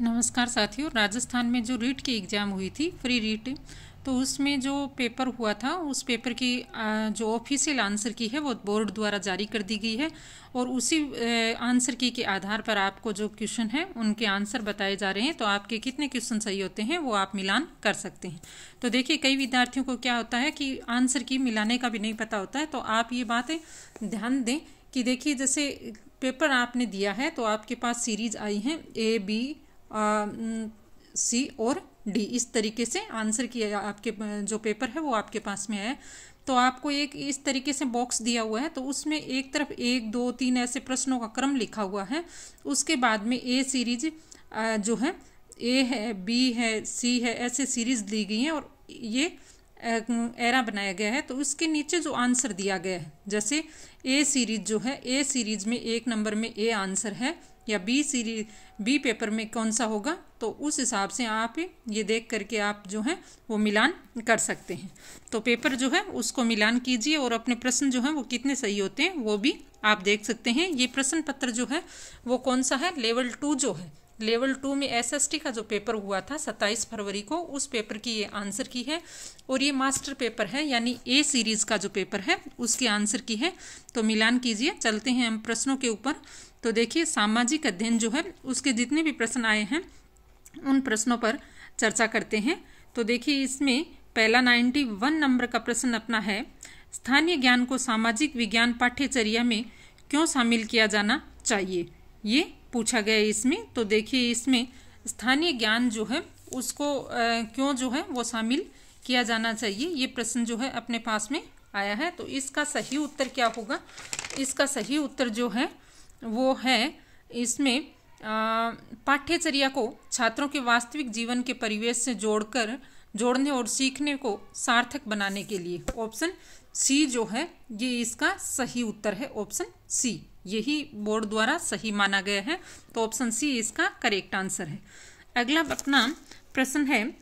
नमस्कार साथियों। राजस्थान में जो रीट की एग्ज़ाम हुई थी, फ्री रीट, तो उसमें जो पेपर हुआ था उस पेपर की जो ऑफिशियल आंसर की है वो बोर्ड द्वारा जारी कर दी गई है और उसी आंसर की के आधार पर आपको जो क्वेश्चन है उनके आंसर बताए जा रहे हैं। तो आपके कितने क्वेश्चन सही होते हैं वो आप मिलान कर सकते हैं। तो देखिए, कई विद्यार्थियों को क्या होता है कि आंसर की मिलाने का भी नहीं पता होता है। तो आप ये बात ध्यान दें कि देखिए, जैसे पेपर आपने दिया है तो आपके पास सीरीज आई है A, B, सी और डी, इस तरीके से आंसर किया। आपके जो पेपर है वो आपके पास में है, तो आपको एक इस तरीके से बॉक्स दिया हुआ है। तो उसमें एक तरफ 1, 2, 3 ऐसे प्रश्नों का क्रम लिखा हुआ है। उसके बाद में ए सीरीज जो है, ए है, बी है, सी है, ऐसे सीरीज दी गई है और ये एरा बनाया गया है। तो उसके नीचे जो आंसर दिया गया है, जैसे ए सीरीज जो है, ए सीरीज में 1 नंबर में ए आंसर है या बी सीरीज, बी पेपर में कौन सा होगा, तो उस हिसाब से आप ये देख करके आप जो है वो मिलान कर सकते हैं। तो पेपर जो है उसको मिलान कीजिए और अपने प्रश्न जो है वो कितने सही होते हैं वो भी आप देख सकते हैं। ये प्रश्न पत्र जो है वो कौन सा है, लेवल 2 जो है, लेवल 2 में SST का जो पेपर हुआ था 27 फरवरी को, उस पेपर की ये आंसर की है। और ये मास्टर पेपर है, यानी ए सीरीज का जो पेपर है उसके आंसर की है। तो मिलान कीजिए। चलते हैं हम प्रश्नों के ऊपर। तो देखिए, सामाजिक अध्ययन जो है उसके जितने भी प्रश्न आए हैं उन प्रश्नों पर चर्चा करते हैं। तो देखिए, इसमें पहला 91 नंबर का प्रश्न अपना है, स्थानीय ज्ञान को सामाजिक विज्ञान पाठ्यचर्या में क्यों शामिल किया जाना चाहिए, ये पूछा गया है इसमें। तो देखिए, इसमें स्थानीय ज्ञान जो है उसको क्यों जो है वो शामिल किया जाना चाहिए, ये प्रश्न जो है अपने पास में आया है। तो इसका सही उत्तर क्या होगा? इसका सही उत्तर जो है वो है, इसमें पाठ्यचर्या को छात्रों के वास्तविक जीवन के परिवेश से जोड़ने और सीखने को सार्थक बनाने के लिए। ऑप्शन सी जो है ये इसका सही उत्तर है। ऑप्शन सी यही बोर्ड द्वारा सही माना गया है, तो ऑप्शन सी इसका करेक्ट आंसर है। अगला अपना प्रश्न है,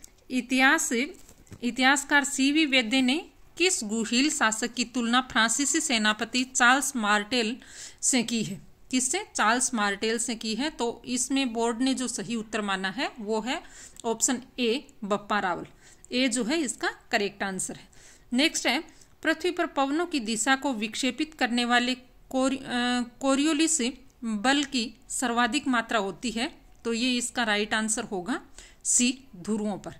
इतिहासकार CV वैद्य ने किस गुहिल शासक की तुलना फ्रांसीसी सेनापति चार्ल्स मार्टेल से की है? किससे? चार्ल्स मार्टेल से की है। तो इसमें बोर्ड ने जो सही उत्तर माना है वो है ऑप्शन ए, बप्पा रावल। ए जो है इसका करेक्ट आंसर है। नेक्स्ट है, पृथ्वी पर पवनों की दिशा को विक्षेपित करने वाले कोरियोलिस बल की सर्वाधिक मात्रा होती है। तो ये इसका राइट आंसर होगा सी, ध्रुवों पर।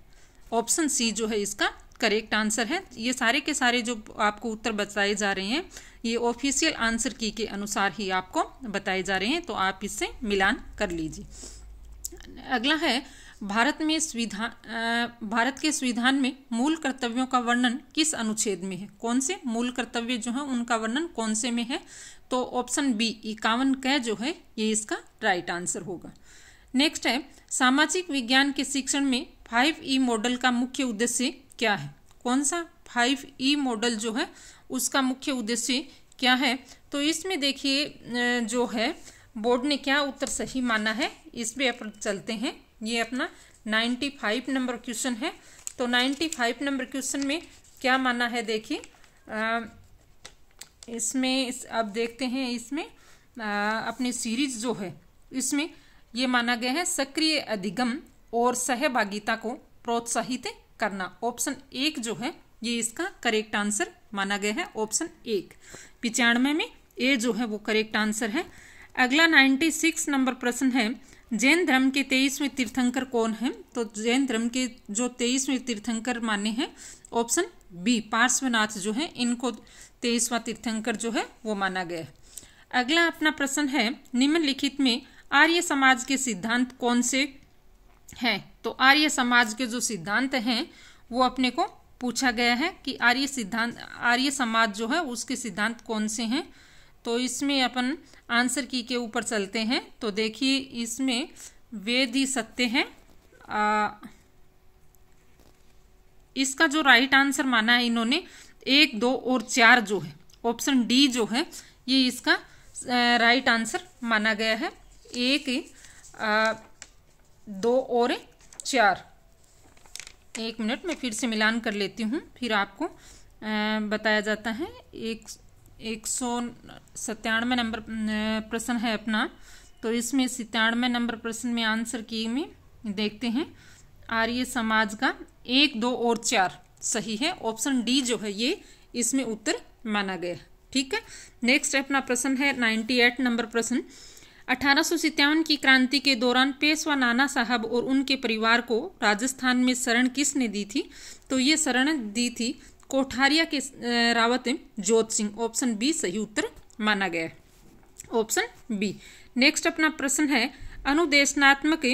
ऑप्शन सी जो है इसका करेक्ट आंसर है। ये सारे के सारे जो आपको उत्तर बताए जा रहे हैं ये ऑफिशियल आंसर की के अनुसार ही आपको बताए जा रहे हैं, तो आप इससे मिलान कर लीजिए। अगला है, भारत के संविधान में मूल कर्तव्यों का वर्णन किस अनुच्छेद में है? कौन से मूल कर्तव्य जो है उनका वर्णन कौन से में है? तो ऑप्शन बी, 51 क जो है ये इसका राइट आंसर होगा। नेक्स्ट है, सामाजिक विज्ञान के शिक्षण में 5E मॉडल का मुख्य उद्देश्य क्या है? कौन सा 5E मॉडल जो है उसका मुख्य उद्देश्य क्या है? तो इसमें देखिए जो है बोर्ड ने क्या उत्तर सही माना है, इस पे अपन चलते हैं। ये अपना 95 नंबर क्वेश्चन है। तो 95 नंबर क्वेश्चन में क्या माना है, देखिए इसमें अब देखते हैं। इसमें अपनी सीरीज जो है इसमें ये माना गया है, सक्रिय अधिगम और सहभागिता को प्रोत्साहित करना। ऑप्शन 1 जो है ये इसका करेक्ट आंसर माना गया है। ऑप्शन 1, 95 में ए जो है वो करेक्ट आंसर है। अगला 96 नंबर प्रश्न है, जैन धर्म के 23वें तीर्थंकर कौन है? तो जैन धर्म के जो 23वें तीर्थंकर माने हैं, ऑप्शन बी, पार्श्वनाथ जो है, इनको 23वां तीर्थंकर जो है वो माना गया है। अगला अपना प्रश्न है, निम्नलिखित में आर्य समाज के सिद्धांत कौन से हैं? तो आर्य समाज के जो सिद्धांत हैं वो अपने को पूछा गया है कि आर्य समाज जो है उसके सिद्धांत कौन से हैं। तो इसमें अपन आंसर की के ऊपर चलते हैं। तो देखिए, इसमें वेद ही सत्य है। इसका जो राइट आंसर माना है इन्होंने 1, 2 और 4 जो है, ऑप्शन डी जो है ये इसका राइट आंसर माना गया है। 1, 2 और 4। एक मिनट में फिर से मिलान कर लेती हूँ, फिर आपको बताया जाता है। 197 नंबर प्रश्न है अपना। तो इसमें 97 नंबर प्रश्न में आंसर की में देखते हैं, आर्य समाज का 1, 2 और 4 सही है। ऑप्शन डी जो है ये इसमें उत्तर माना गया। ठीक है, नेक्स्ट अपना प्रश्न है 98 नंबर प्रश्न। 1857 की क्रांति के दौरान पेशवा नाना साहब और उनके परिवार को राजस्थान में शरण किसने दी थी? तो ये शरण दी थी कोठारिया के रावत जोत सिंह। ऑप्शन बी सही उत्तर माना गया है, ऑप्शन बी। नेक्स्ट अपना प्रश्न है, अनुदेशनात्मक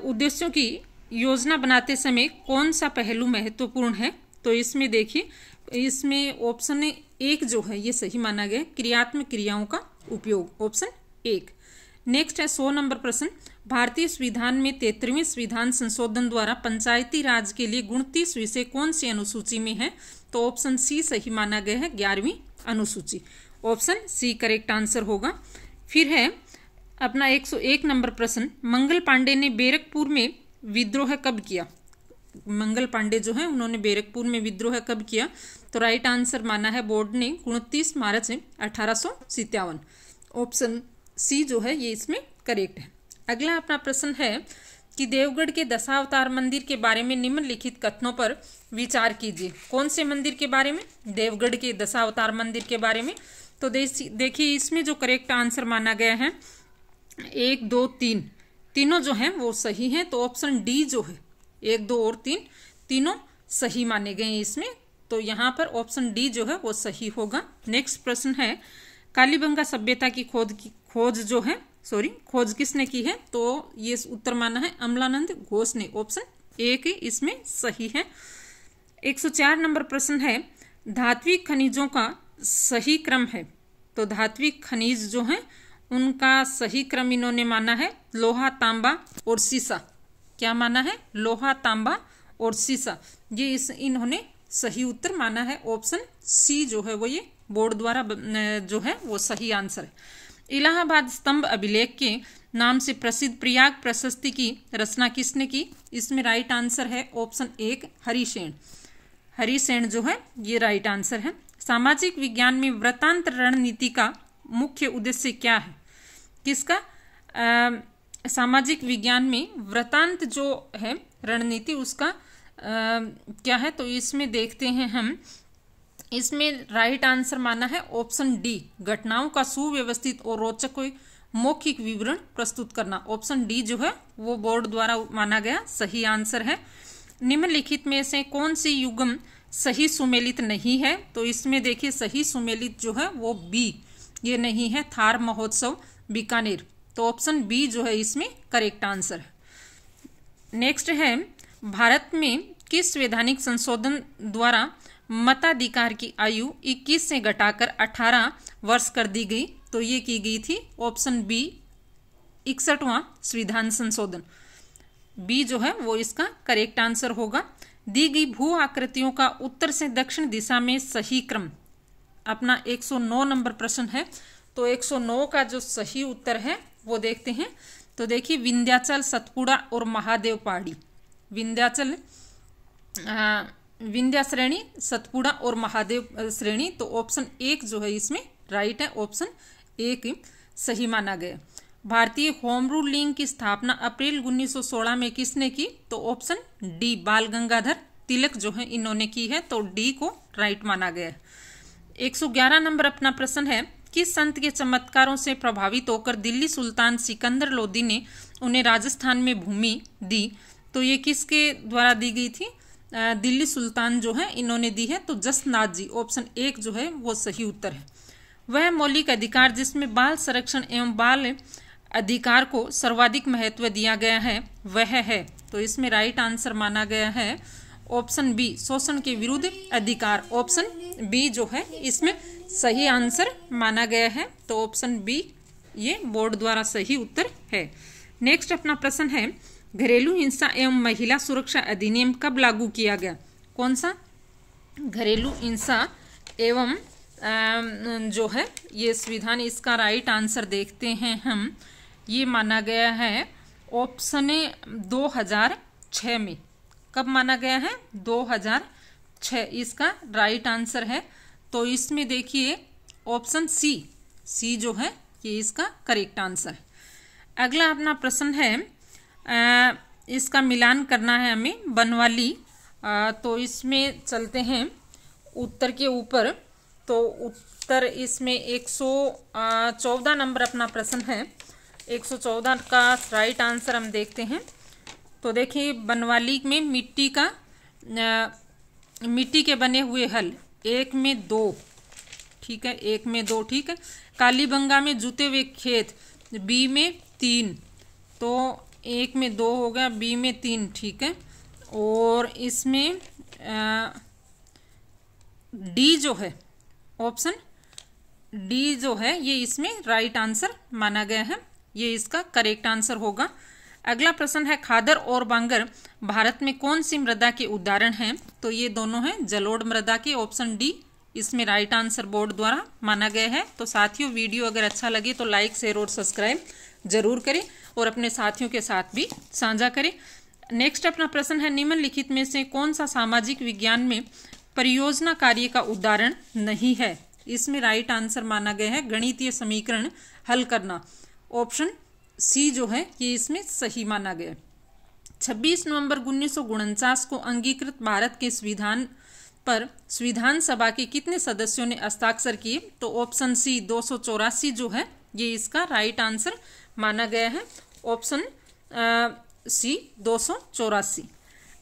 उद्देश्यों की योजना बनाते समय कौन सा पहलू महत्वपूर्ण है? तो इसमें देखिए, इसमें ऑप्शन 1 जो है ये सही माना गया, क्रियात्मक क्रियाओं का उपयोग, ऑप्शन 1। नेक्स्ट है 100 नंबर प्रश्न। भारतीय संविधान में 33वें संविधान संशोधन द्वारा पंचायती राज के लिए 29 विषय कौन सी अनुसूची में है? तो ऑप्शन सी सही माना गया है, 11वीं अनुसूची, ऑप्शन सी करेक्ट आंसर होगा। फिर है अपना 101 नंबर प्रश्न। मंगल पांडे ने बैरकपुर में विद्रोह कब किया? मंगल पांडे जो है उन्होंने बैरकपुर में विद्रोह कब किया? तो राइट आंसर माना है बोर्ड ने 29 मार्च 1857, ऑप्शन सी जो है ये इसमें करेक्ट है। अगला अपना प्रश्न है कि देवगढ़ के दशावतार मंदिर के बारे में निम्नलिखित कथनों पर विचार कीजिए। कौन से मंदिर के बारे में? देवगढ़ के दशावतार मंदिर के बारे में। तो देखिए इसमें जो करेक्ट आंसर माना गया है 1, 2, 3 तीनों जो हैं वो सही हैं। तो ऑप्शन डी जो है 1, 2 और 3 तीनों सही माने गए हैं इसमें। तो यहाँ पर ऑप्शन डी जो है वो सही होगा। नेक्स्ट प्रश्न है, कालीबंगा सभ्यता की खोज किसने की है? तो ये उत्तर माना है अमलानंद घोष ने, ऑप्शन 1 इसमें सही है। 104 नंबर प्रश्न है, धात्विक खनिजों का सही क्रम है? तो धात्विक खनिज जो है उनका सही क्रम इन्होंने माना है लोहा, तांबा और सीसा। क्या माना है? लोहा, तांबा और सीसा, ये इन्होंने सही उत्तर माना है, ऑप्शन सी जो है वो ये बोर्ड द्वारा जो है वो सही आंसर है। इलाहाबाद स्तंभ अभिलेख के नाम से प्रसिद्ध प्रयाग प्रशस्ति की रचना किसने की? इसमें राइट आंसर है ऑप्शन 1 हरिसेन। हरिसेन जो है ये राइट आंसर है। सामाजिक विज्ञान में वृत्तांत रणनीति का मुख्य उद्देश्य क्या है? किसका? सामाजिक विज्ञान में वृत्तांत जो है रणनीति उसका क्या है? तो इसमें देखते हैं हम, इसमें राइट आंसर माना है ऑप्शन डी, घटनाओं का सुव्यवस्थित और रोचक मौखिक विवरण प्रस्तुत करना। ऑप्शन डी जो है वो बोर्ड द्वारा माना गया सही आंसर है। निम्नलिखित में से कौन सी युग्म सही सुमेलित नहीं है? तो इसमें देखिए सही सुमेलित जो है वो बी, ये नहीं है, थार महोत्सव बीकानेर। तो ऑप्शन बी जो है इसमें करेक्ट आंसर है। नेक्स्ट है, भारत में किस वैधानिक संशोधन द्वारा मताधिकार की आयु 21 से घटाकर 18 वर्ष कर दी गई? तो ये की गई थी ऑप्शन बी 61वां संविधान संशोधन। बी जो है वो इसका करेक्ट आंसर होगा। दी गई भू आकृतियों का उत्तर से दक्षिण दिशा में सही क्रम, अपना 109 नंबर प्रश्न है। तो 109 का जो सही उत्तर है वो देखते हैं। तो देखिए विंध्याचल, सतपुड़ा और महादेव पहाड़ी। विंध्या श्रेणी, सतपुड़ा और महादेव श्रेणी। तो ऑप्शन 1 जो है इसमें राइट है, ऑप्शन 1 सही माना गया। भारतीय होम रूल लीग की स्थापना अप्रैल 1916 में किसने की? तो ऑप्शन डी, बाल गंगाधर तिलक जो है इन्होंने की है। तो डी को राइट माना गया। 111 नंबर अपना प्रश्न है, किस संत के चमत्कारों से प्रभावित होकर दिल्ली सुल्तान सिकंदर लोदी ने उन्हें राजस्थान में भूमि दी? तो ये किसके द्वारा दी गई थी? दिल्ली सुल्तान जो है इन्होंने दी है। तो जसनाथ जी, ऑप्शन 1 जो है वो सही उत्तर है। वह मौलिक अधिकार जिसमें बाल संरक्षण एवं बाल अधिकार को सर्वाधिक महत्व दिया गया है वह है? तो इसमें राइट आंसर माना गया है ऑप्शन बी, शोषण के विरुद्ध अधिकार। ऑप्शन बी जो है इसमें सही आंसर माना गया है। तो ऑप्शन बी ये बोर्ड द्वारा सही उत्तर है। नेक्स्ट अपना प्रश्न है, घरेलू हिंसा एवं महिला सुरक्षा अधिनियम कब लागू किया गया? कौन सा? घरेलू हिंसा एवं जो है ये संविधान, इसका राइट आंसर देखते हैं हम, ये माना गया है ऑप्शन 2006 में। कब माना गया है? 2006 इसका राइट आंसर है। तो इसमें देखिए ऑप्शन सी जो है ये इसका करेक्ट आंसर है। अगला अपना प्रश्न है, इसका मिलान करना है हमें बनवाली। तो इसमें चलते हैं उत्तर के ऊपर। तो उत्तर इसमें 114 नंबर अपना प्रश्न है। 114 का राइट आंसर हम देखते हैं। तो देखिए, बनवाली में मिट्टी के बने हुए हल 1 में 2, ठीक है, 1 में 2, ठीक है। कालीबंगा में जुते हुए खेत बी में 3, तो 1 में 2 हो गया, बी में 3, ठीक है। और इसमें डी जो है, ऑप्शन डी जो है, ये इसमें राइट आंसर माना गया है, ये इसका करेक्ट आंसर होगा। अगला प्रश्न है, खादर और बांगर भारत में कौन सी मृदा के उदाहरण हैं? तो ये दोनों हैं जलोढ़ मृदा के, ऑप्शन डी इसमें राइट आंसर बोर्ड द्वारा माना गया है। तो साथियों, वीडियो अगर अच्छा लगे तो लाइक, शेयर और सब्सक्राइब जरूर करें और अपने साथियों के साथ भी साझा करें। नेक्स्ट अपना प्रश्न है, निम्नलिखित में से कौन सा सामाजिक विज्ञान में परियोजना कार्य का उदाहरण नहीं है? इसमें राइट आंसर माना गया है गणितीय समीकरण हल करना, ऑप्शन सी जो है ये इसमें सही माना गया। 26 नवंबर 1949 को अंगीकृत भारत के संविधान पर संविधान सभा के कितने सदस्यों ने हस्ताक्षर किए? तो ऑप्शन सी 284 जो है ये इसका राइट आंसर माना गया है, ऑप्शन सी 284।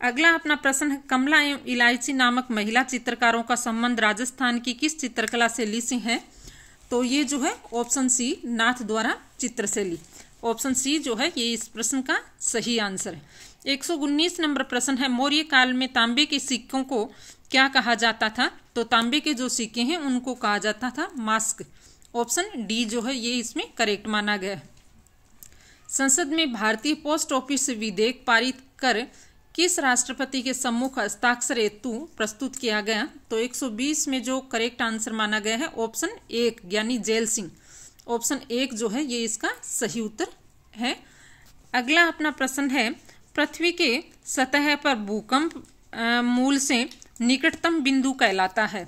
अगला अपना प्रश्न है, कमला एवं इलायची नामक महिला चित्रकारों का संबंध राजस्थान की किस चित्रकला शैली से है? तो ये जो है ऑप्शन सी नाथ द्वारा चित्रशैली, ऑप्शन सी जो है ये इस प्रश्न का सही आंसर है। 119 नंबर प्रश्न है, मौर्य काल में तांबे के सिक्कों को क्या कहा जाता था? तो तांबे के जो सिक्के हैं उनको कहा जाता था मास्क, ऑप्शन डी जो है ये इसमें करेक्ट माना गया है। संसद में भारतीय पोस्ट ऑफिस विधेयक पारित कर किस राष्ट्रपति के सम्मुख हस्ताक्षर हेतु प्रस्तुत किया गया? तो 120 में जो करेक्ट आंसर माना गया है ऑप्शन 1 यानी जेल सिंह, ऑप्शन 1 जो है ये इसका सही उत्तर है। अगला अपना प्रश्न है, पृथ्वी के सतह पर भूकंप मूल से निकटतम बिंदु कहलाता है?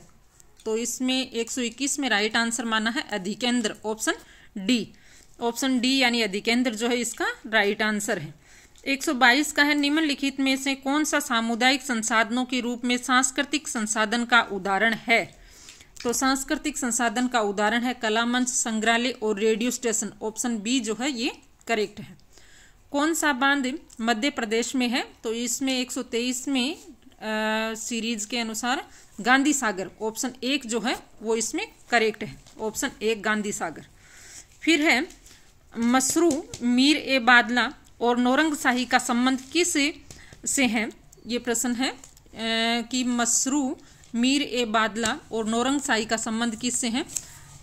तो इसमें 121 में राइट आंसर माना है अधिकेंद्र, ऑप्शन डी, ऑप्शन डी यानी अधिकेंद्र जो है इसका राइट आंसर है। 122 का है, निम्नलिखित में से कौन सा सामुदायिक संसाधनों के रूप में सांस्कृतिक संसाधन का उदाहरण है? तो सांस्कृतिक संसाधन का उदाहरण है कला मंच, संग्रहालय और रेडियो स्टेशन, ऑप्शन बी जो है ये करेक्ट है। कौन सा बांध मध्य प्रदेश में है? तो इसमें 123 में सीरीज के अनुसार गांधी सागर, ऑप्शन 1 जो है वो इसमें करेक्ट है, ऑप्शन 1 गांधी सागर। फिर है, मसरू, मीर ए बादला और नौरंगशाही का संबंध किस से है? ये प्रश्न है कि मसरू, मीर ए बादला और नौरंगशाही का संबंध किससे है?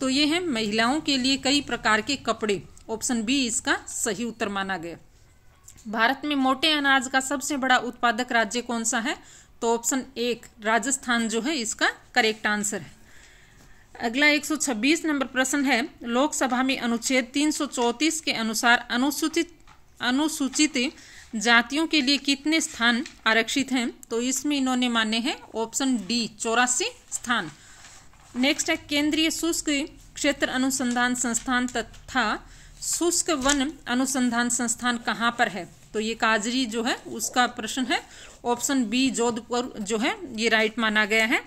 तो ये है महिलाओं के लिए कई प्रकार के कपड़े, ऑप्शन बी इसका सही उत्तर माना गया। भारत में मोटे अनाज का सबसे बड़ा उत्पादक राज्य कौन सा है? तो ऑप्शन 1 राजस्थान जो है इसका करेक्ट आंसर है। अगला 126 नंबर प्रश्न है, लोकसभा में अनुच्छेद 334 के अनुसार अनुसूचित जातियों के लिए कितने स्थान आरक्षित हैं? तो इसमें इन्होंने माने हैं ऑप्शन डी 84 स्थान। नेक्स्ट है, केंद्रीय शुष्क क्षेत्र अनुसंधान संस्थान तथा शुष्क वन अनुसंधान संस्थान कहाँ पर है? तो ये काजरी जो है उसका प्रश्न है, ऑप्शन बी जोधपुर जो है ये राइट माना गया है।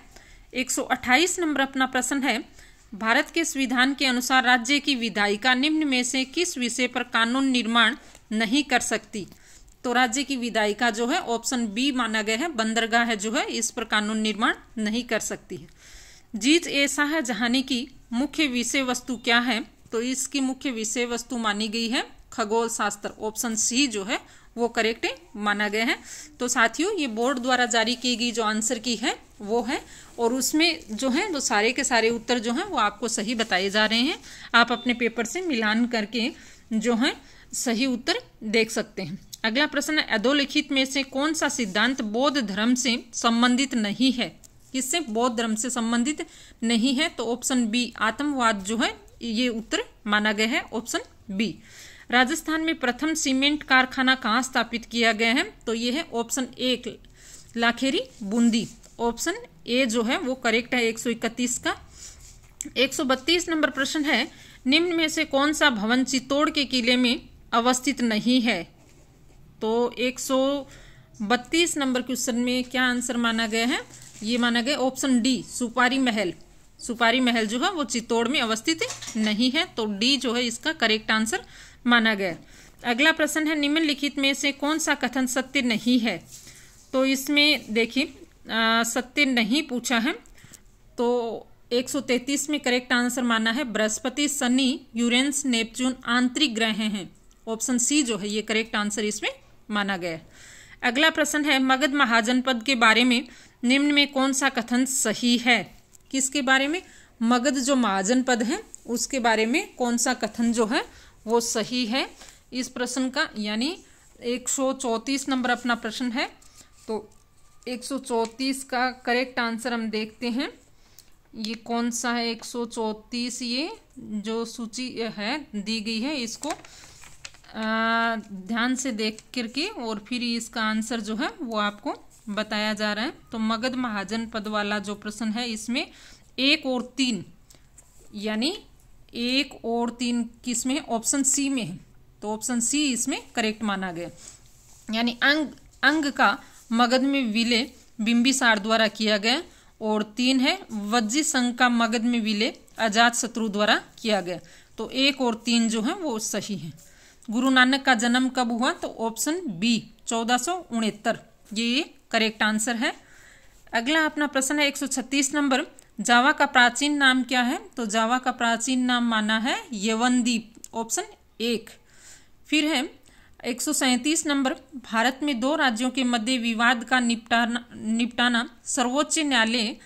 128 नंबर अपना प्रश्न है, भारत के संविधान के अनुसार राज्य की विधायिका निम्न में से किस विषय पर कानून निर्माण नहीं कर सकती? तो राज्य की विधायिका जो है ऑप्शन बी माना गया है बंदरगाह है जो है इस पर कानून निर्माण नहीं कर सकती है। जीत ए शाहजहानी की मुख्य विषय वस्तु क्या है? तो इसकी मुख्य विषय वस्तु मानी गई है खगोल शास्त्र, ऑप्शन सी जो है वो करेक्ट माना गया है। तो साथियों, ये बोर्ड द्वारा जारी की गई जो आंसर की है वो है, और उसमें जो है वो सारे के सारे उत्तर जो हैं वो आपको सही बताए जा रहे हैं। आप अपने पेपर से मिलान करके जो है सही उत्तर देख सकते हैं। अगला प्रश्न है, अधोलिखित में से कौन सा सिद्धांत बौद्ध धर्म से संबंधित नहीं है? किससे? बौद्ध धर्म से संबंधित नहीं है। तो ऑप्शन बी आतंकवाद जो है ये उत्तर माना गया है, ऑप्शन बी। राजस्थान में प्रथम सीमेंट कारखाना कहाँ स्थापित किया गया है? तो ये है option 1 Lakheri Bundi, option A जो है वो करेक्ट है 131 का। 132 नंबर प्रश्न है, निम्न में से कौन सा भवन चित्तौड़ के किले में अवस्थित नहीं है? तो 132 नंबर क्वेश्चन में क्या आंसर माना गया है? ये माना गया ऑप्शन डी, सुपारी महल। सुपारी महल जो है वो चित्तौड़ में अवस्थित नहीं है, तो डी जो है इसका करेक्ट आंसर माना गया। अगला प्रश्न है, निम्नलिखित में से कौन सा कथन सत्य नहीं है? तो इसमें देखिए सत्य नहीं पूछा है, तो 133 में करेक्ट आंसर माना है बृहस्पति, शनि, यूरेनस, नेपच्यून आंतरिक ग्रह हैं। ऑप्शन सी जो है ये करेक्ट आंसर इसमें माना गया है। अगला प्रश्न है, मगध महाजनपद के बारे में निम्न में कौन सा कथन सही है? किसके बारे में? मगध जो महाजनपद है उसके बारे में कौन सा कथन जो है वो सही है इस प्रश्न का। यानी 134 नंबर अपना प्रश्न है, तो 134 का करेक्ट आंसर हम देखते हैं ये कौन सा है। 134 ये जो सूची है दी गई है इसको ध्यान से देख करके और फिर इसका आंसर जो है वो आपको बताया जा रहा है। तो मगध महाजनपद वाला जो प्रश्न है इसमें 1 और 3 यानी 1 और 3 किसमें? ऑप्शन सी में है, तो ऑप्शन सी इसमें करेक्ट माना गया। यानी अंग का मगध में विलय बिंबिसार द्वारा किया गया, और 3 है वज्जी संघ का मगध में विलय अजात शत्रु द्वारा किया गया। तो 1 और 3 जो है वो सही है। गुरु नानक का जन्म कब हुआ? तो ऑप्शन बी 1469 ये करेक्ट आंसर है। अगला अपना प्रश्न है 136 नंबर, जावा का प्राचीन नाम क्या है? तो जावा का प्राचीन नाम माना है यवनद्वीप, ऑप्शन 1। फिर है 137 नंबर, भारत में 2 राज्यों के मध्य विवाद का निपटाना सर्वोच्च न्यायालय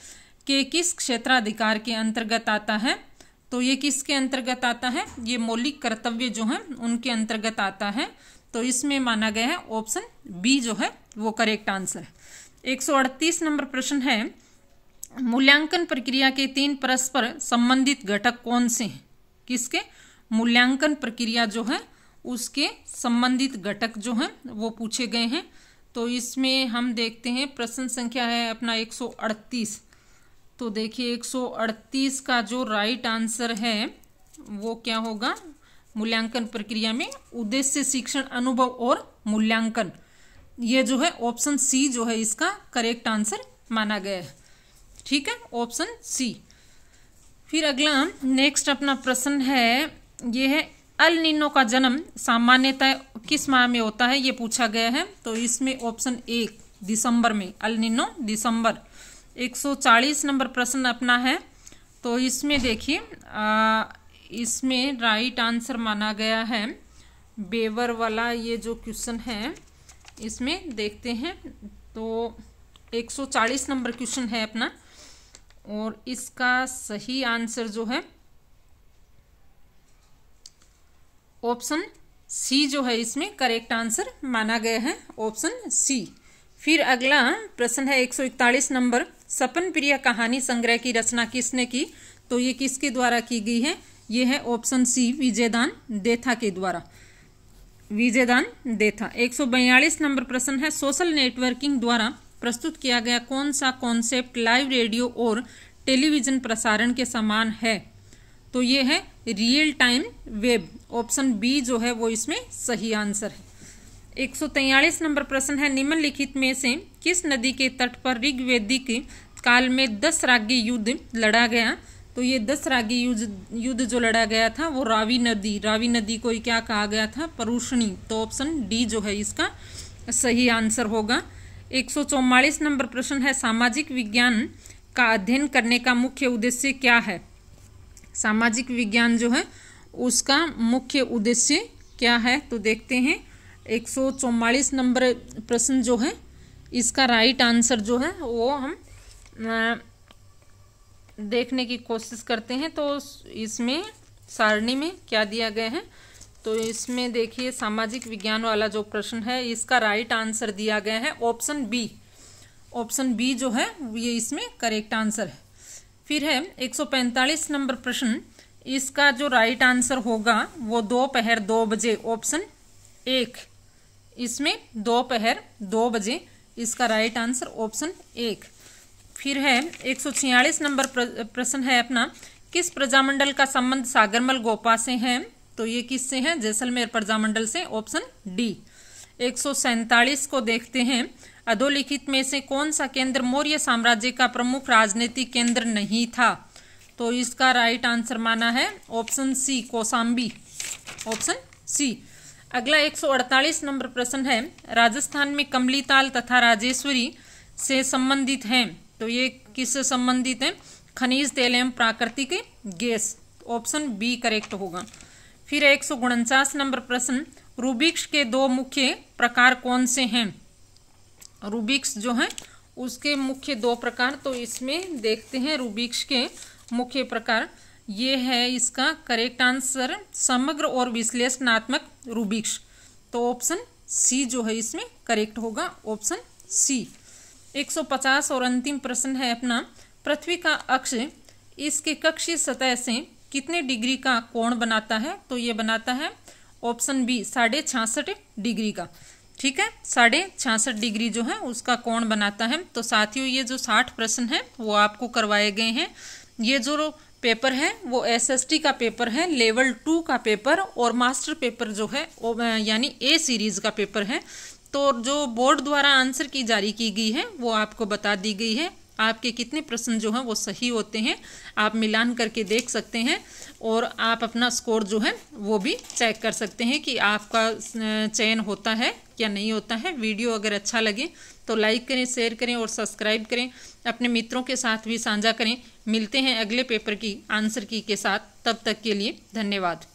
के किस क्षेत्राधिकार के अंतर्गत आता है? तो ये किसके अंतर्गत आता है? ये मौलिक कर्तव्य जो है उनके अंतर्गत आता है, तो इसमें माना गया है ऑप्शन बी जो है वो करेक्ट आंसर है। 138 नंबर प्रश्न है, मूल्यांकन प्रक्रिया के 3 परस्पर संबंधित घटक कौन से हैं? किसके? मूल्यांकन प्रक्रिया जो है उसके संबंधित घटक जो हैं वो पूछे गए हैं। तो इसमें हम देखते हैं प्रश्न संख्या है अपना 138। तो देखिए 138 का जो राइट आंसर है वो क्या होगा? मूल्यांकन प्रक्रिया में उद्देश्य, शिक्षण, अनुभव और मूल्यांकन, ये जो है ऑप्शन सी जो है इसका करेक्ट आंसर माना गया है। ठीक है, ऑप्शन सी। फिर अगला नेक्स्ट अपना प्रश्न है, ये है अल नीनो का जन्म सामान्यतः किस माह में होता है? ये पूछा गया है। तो इसमें ऑप्शन 1 दिसंबर में, अल नीनो दिसंबर। 140 नंबर प्रश्न अपना है, तो इसमें देखिए इसमें राइट आंसर माना गया है बेवर वाला ये जो क्वेश्चन है इसमें देखते हैं। तो 140 नंबर क्वेश्चन है अपना, और इसका सही आंसर जो है ऑप्शन सी जो है इसमें करेक्ट आंसर माना गया है, ऑप्शन सी। फिर अगला प्रश्न है 141 नंबर, सपन प्रिया कहानी संग्रह की रचना किसने की? तो ये किसके द्वारा की गई है? ये है ऑप्शन सी विजयदान देथा के द्वारा, विजयदान देथा। 142 नंबर प्रश्न है, सोशल नेटवर्किंग द्वारा प्रस्तुत किया गया कौन सा कॉन्सेप्ट लाइव रेडियो और टेलीविजन प्रसारण के समान है? तो ये है real time web, option B जो है वो इसमें सही आंसर है। 143 नंबर प्रश्न है, निम्नलिखित में से किस नदी के तट पर ऋग्वैदिक काल में 10 राज्य युद्ध लड़ा गया? तो ये 10 राज्य युद्ध जो लड़ा गया था वो रावी नदी को क्या कहा गया था? परुष्णी। तो ऑप्शन डी जो है इसका सही आंसर होगा। 144 नंबर प्रश्न है, सामाजिक विज्ञान का अध्ययन करने का मुख्य उद्देश्य क्या है? सामाजिक विज्ञान जो है उसका मुख्य उद्देश्य क्या है? तो देखते हैं 144 नंबर प्रश्न जो है इसका राइट आंसर जो है वो हम देखने की कोशिश करते हैं। तो इसमें सारणी में क्या दिया गया है? तो इसमें देखिए सामाजिक विज्ञान वाला जो प्रश्न है इसका राइट आंसर दिया गया है ऑप्शन बी। ऑप्शन बी जो है ये इसमें करेक्ट आंसर है। फिर है 145 नंबर प्रश्न, इसका जो राइट आंसर होगा वो दोपहर 2 बजे, ऑप्शन 1। इसमें दोपहर 2 बजे इसका राइट आंसर ऑप्शन 1। फिर है 146 नंबर प्रश्न है अपना, किस प्रजामंडल का संबंध सागरमल गोपा से है? तो ये किससे है? जैसलमेर प्रजामंडल से, ऑप्शन डी। 147 को देखते हैं। अधोलिखित में से कौन सा केंद्र मौर्य साम्राज्य का प्रमुख राजनीतिक केंद्र नहीं था? तो इसका राइट आंसर माना है option C, Kaushambi, option C. अगला 148 नंबर प्रश्न है, राजस्थान में कमली ताल तथा राजेश्वरी से संबंधित हैं। तो ये किससे संबंधित है? खनिज तेल एवं प्राकृतिक गैस, ऑप्शन बी करेक्ट होगा। फिर 149 नंबर प्रश्न, रूबिक्स के दो मुख्य प्रकार कौन से हैं? रूबिक्स जो है उसके मुख्य दो प्रकार, तो इसमें देखते हैं रूबिक्स के मुख्य प्रकार। ये है इसका करेक्ट आंसर, समग्र और विश्लेषणात्मक रूबिक्स। तो ऑप्शन सी जो है इसमें करेक्ट होगा, ऑप्शन सी। 150 और अंतिम प्रश्न है अपना, पृथ्वी का अक्ष इसके कक्षीय सतह से कितने डिग्री का कोण बनाता है? तो ये बनाता है ऑप्शन बी 66.5 डिग्री का। ठीक है, 66.5 डिग्री जो है उसका कोण बनाता है। तो साथियों ये जो 60 प्रश्न है वो आपको करवाए गए हैं। ये जो पेपर है वो एसएसटी का पेपर है, लेवल 2 का पेपर, और मास्टर पेपर जो है यानी ए सीरीज का पेपर है। तो जो बोर्ड द्वारा आंसर की जारी की गई है वो आपको बता दी गई है। आपके कितने प्रश्न जो हैं वो सही होते हैं आप मिलान करके देख सकते हैं, और आप अपना स्कोर जो है वो भी चेक कर सकते हैं कि आपका चयन होता है या नहीं होता है। वीडियो अगर अच्छा लगे तो लाइक करें, शेयर करें और सब्सक्राइब करें। अपने मित्रों के साथ भी साझा करें। मिलते हैं अगले पेपर की आंसर की के साथ, तब तक के लिए धन्यवाद।